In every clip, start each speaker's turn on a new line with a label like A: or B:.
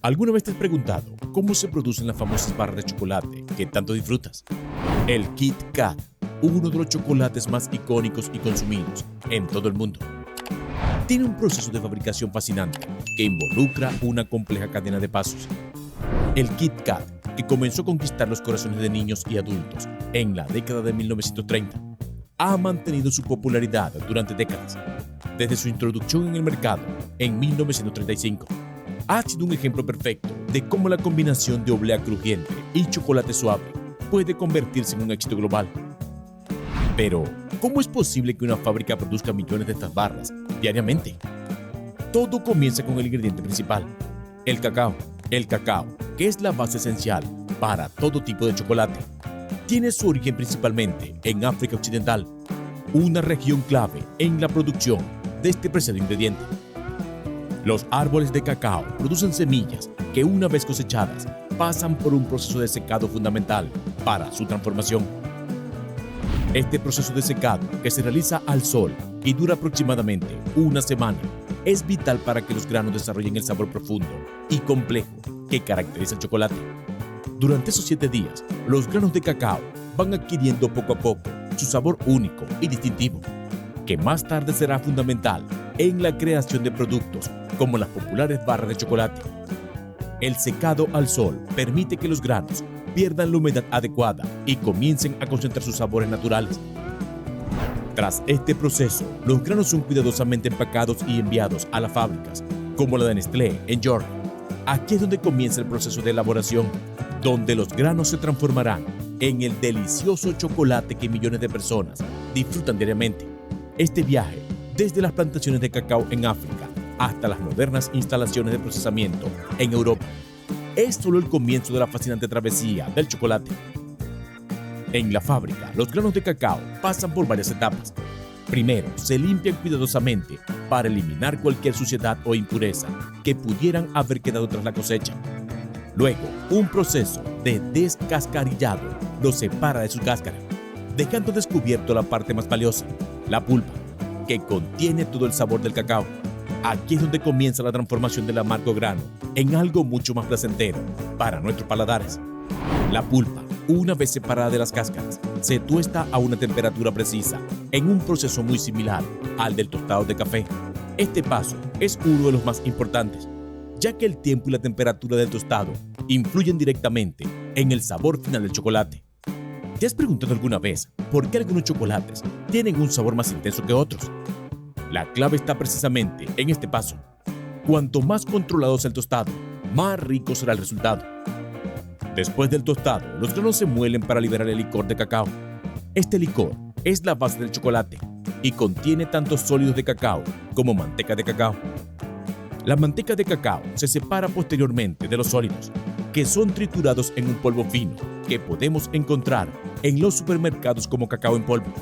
A: ¿Alguna vez te has preguntado cómo se producen las famosas barras de chocolate que tanto disfrutas? El Kit Kat, uno de los chocolates más icónicos y consumidos en todo el mundo, tiene un proceso de fabricación fascinante que involucra una compleja cadena de pasos. El Kit Kat, que comenzó a conquistar los corazones de niños y adultos en la década de 1930, ha mantenido su popularidad durante décadas. Desde su introducción en el mercado en 1935, ha sido un ejemplo perfecto de cómo la combinación de oblea crujiente y chocolate suave puede convertirse en un éxito global. Pero, ¿cómo es posible que una fábrica produzca millones de estas barras diariamente? Todo comienza con el ingrediente principal, el cacao. El cacao, que es la base esencial para todo tipo de chocolate, tiene su origen principalmente en África Occidental, una región clave en la producción de este preciado ingrediente. Los árboles de cacao producen semillas que, una vez cosechadas, pasan por un proceso de secado fundamental para su transformación. Este proceso de secado, que se realiza al sol y dura aproximadamente una semana, es vital para que los granos desarrollen el sabor profundo y complejo que caracteriza el chocolate. Durante esos 7 días, los granos de cacao van adquiriendo poco a poco su sabor único y distintivo, que más tarde será fundamental en la creación de productos como las populares barras de chocolate. El secado al sol permite que los granos pierdan la humedad adecuada y comiencen a concentrar sus sabores naturales. Tras este proceso, los granos son cuidadosamente empacados y enviados a las fábricas, como la de Nestlé en York. Aquí es donde comienza el proceso de elaboración, donde los granos se transformarán en el delicioso chocolate que millones de personas disfrutan diariamente. Este viaje, desde las plantaciones de cacao en África hasta las modernas instalaciones de procesamiento en Europa, es solo el comienzo de la fascinante travesía del chocolate. En la fábrica, los granos de cacao pasan por varias etapas. Primero, se limpian cuidadosamente para eliminar cualquier suciedad o impureza que pudieran haber quedado tras la cosecha. Luego, un proceso de descascarillado los separa de su cáscara, dejando descubierto la parte más valiosa, la pulpa, que contiene todo el sabor del cacao. Aquí es donde comienza la transformación del amargo grano en algo mucho más placentero para nuestros paladares. La pulpa, una vez separada de las cáscaras, se tuesta a una temperatura precisa, en un proceso muy similar al del tostado de café. Este paso es uno de los más importantes, ya que el tiempo y la temperatura del tostado influyen directamente en el sabor final del chocolate. ¿Te has preguntado alguna vez por qué algunos chocolates tienen un sabor más intenso que otros? La clave está precisamente en este paso. Cuanto más controlado sea el tostado, más rico será el resultado. Después del tostado, los granos se muelen para liberar el licor de cacao. Este licor es la base del chocolate y contiene tanto sólidos de cacao como manteca de cacao. La manteca de cacao se separa posteriormente de los sólidos, que son triturados en un polvo fino que podemos encontrar en los supermercados como cacao en polvo.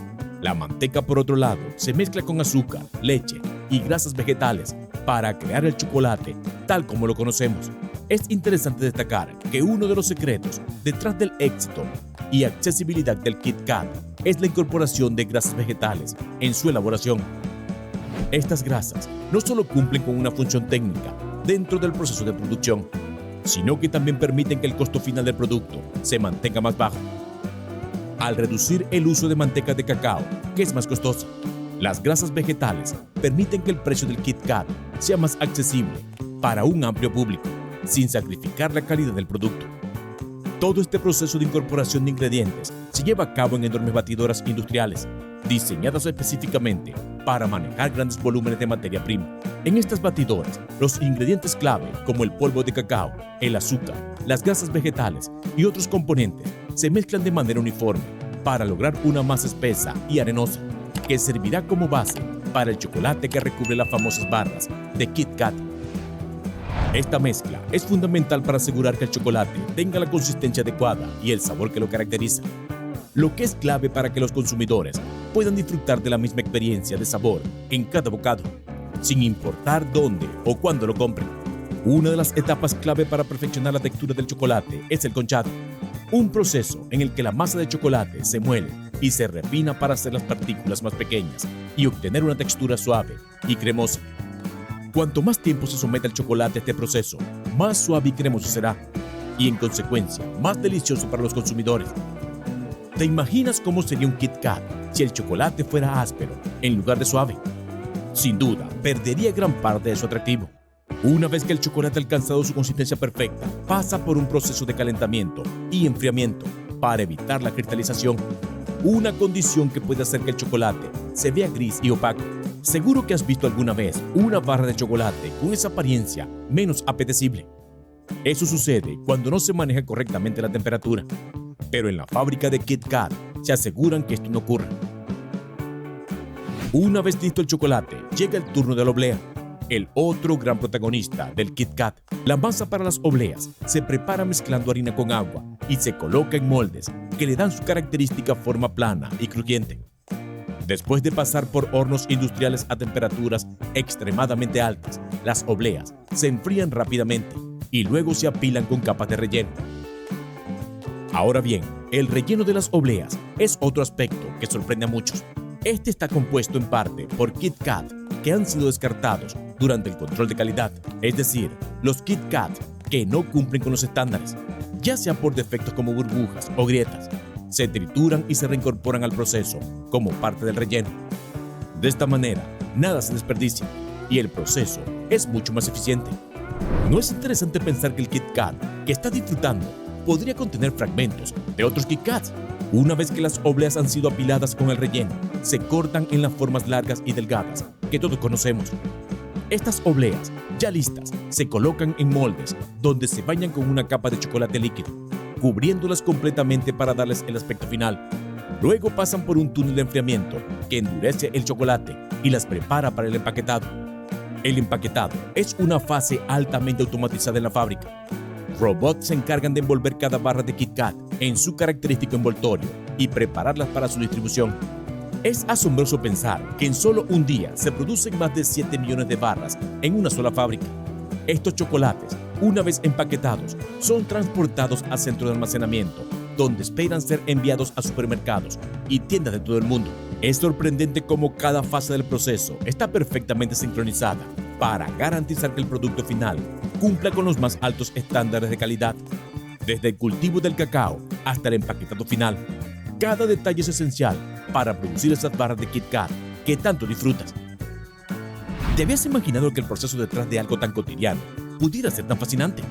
A: La manteca, por otro lado, se mezcla con azúcar, leche y grasas vegetales para crear el chocolate tal como lo conocemos. Es interesante destacar que uno de los secretos detrás del éxito y accesibilidad del Kit Kat es la incorporación de grasas vegetales en su elaboración. Estas grasas no solo cumplen con una función técnica dentro del proceso de producción, sino que también permiten que el costo final del producto se mantenga más bajo. Al reducir el uso de manteca de cacao, que es más costosa, las grasas vegetales permiten que el precio del Kit Kat sea más accesible para un amplio público, sin sacrificar la calidad del producto. Todo este proceso de incorporación de ingredientes se lleva a cabo en enormes batidoras industriales, diseñadas específicamente para manejar grandes volúmenes de materia prima. En estas batidoras, los ingredientes clave, como el polvo de cacao, el azúcar, las grasas vegetales y otros componentes, se mezclan de manera uniforme para lograr una masa espesa y arenosa, que servirá como base para el chocolate que recubre las famosas barras de Kit Kat. Esta mezcla es fundamental para asegurar que el chocolate tenga la consistencia adecuada y el sabor que lo caracteriza, lo que es clave para que los consumidores puedan disfrutar de la misma experiencia de sabor en cada bocado, sin importar dónde o cuándo lo compren. Una de las etapas clave para perfeccionar la textura del chocolate es el conchado, un proceso en el que la masa de chocolate se muele y se refina para hacer las partículas más pequeñas y obtener una textura suave y cremosa. Cuanto más tiempo se someta el chocolate a este proceso, más suave y cremoso será, y en consecuencia, más delicioso para los consumidores. ¿Te imaginas cómo sería un Kit Kat si el chocolate fuera áspero en lugar de suave? Sin duda, perdería gran parte de su atractivo. Una vez que el chocolate ha alcanzado su consistencia perfecta, pasa por un proceso de calentamiento y enfriamiento para evitar la cristalización, una condición que puede hacer que el chocolate se vea gris y opaco. Seguro que has visto alguna vez una barra de chocolate con esa apariencia menos apetecible. Eso sucede cuando no se maneja correctamente la temperatura, pero en la fábrica de Kit Kat se aseguran que esto no ocurra. Una vez listo el chocolate, llega el turno de la oblea, el otro gran protagonista del Kit Kat. La masa para las obleas se prepara mezclando harina con agua y se coloca en moldes que le dan su característica forma plana y crujiente. Después de pasar por hornos industriales a temperaturas extremadamente altas, las obleas se enfrían rápidamente y luego se apilan con capas de relleno. Ahora bien, el relleno de las obleas es otro aspecto que sorprende a muchos. Este está compuesto en parte por Kit Kat que han sido descartados durante el control de calidad, es decir, los Kit Kat que no cumplen con los estándares, ya sea por defectos como burbujas o grietas. Se trituran y se reincorporan al proceso como parte del relleno. De esta manera, nada se desperdicia y el proceso es mucho más eficiente. ¿No es interesante pensar que el Kit Kat que está disfrutando podría contener fragmentos de otros Kit Kats? Una vez que las obleas han sido apiladas con el relleno, se cortan en las formas largas y delgadas que todos conocemos. Estas obleas, ya listas, se colocan en moldes donde se bañan con una capa de chocolate líquido, cubriéndolas completamente para darles el aspecto final. Luego pasan por un túnel de enfriamiento que endurece el chocolate y las prepara para el empaquetado. El empaquetado es una fase altamente automatizada en la fábrica. Robots se encargan de envolver cada barra de Kit Kat en su característico envoltorio y prepararlas para su distribución. Es asombroso pensar que en solo un día se producen más de 7 millones de barras en una sola fábrica. Estos chocolates, una vez empaquetados, son transportados a centros de almacenamiento, donde esperan ser enviados a supermercados y tiendas de todo el mundo. Es sorprendente cómo cada fase del proceso está perfectamente sincronizada para garantizar que el producto final cumpla con los más altos estándares de calidad. Desde el cultivo del cacao hasta el empaquetado final, cada detalle es esencial para producir esas barras de Kit Kat que tanto disfrutas. ¿Te habías imaginado que el proceso detrás de algo tan cotidiano pudiera ser tan fascinante?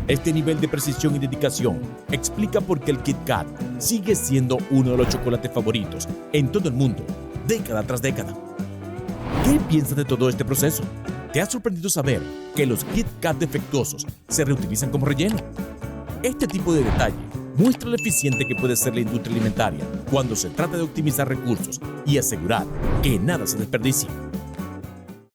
A: Este nivel de precisión y dedicación explica por qué el Kit Kat sigue siendo uno de los chocolates favoritos en todo el mundo, década tras década. ¿Qué piensas de todo este proceso? ¿Te ha sorprendido saber que los Kit Kat defectuosos se reutilizan como relleno? Este tipo de detalle muestra lo eficiente que puede ser la industria alimentaria cuando se trata de optimizar recursos y asegurar que nada se desperdicie.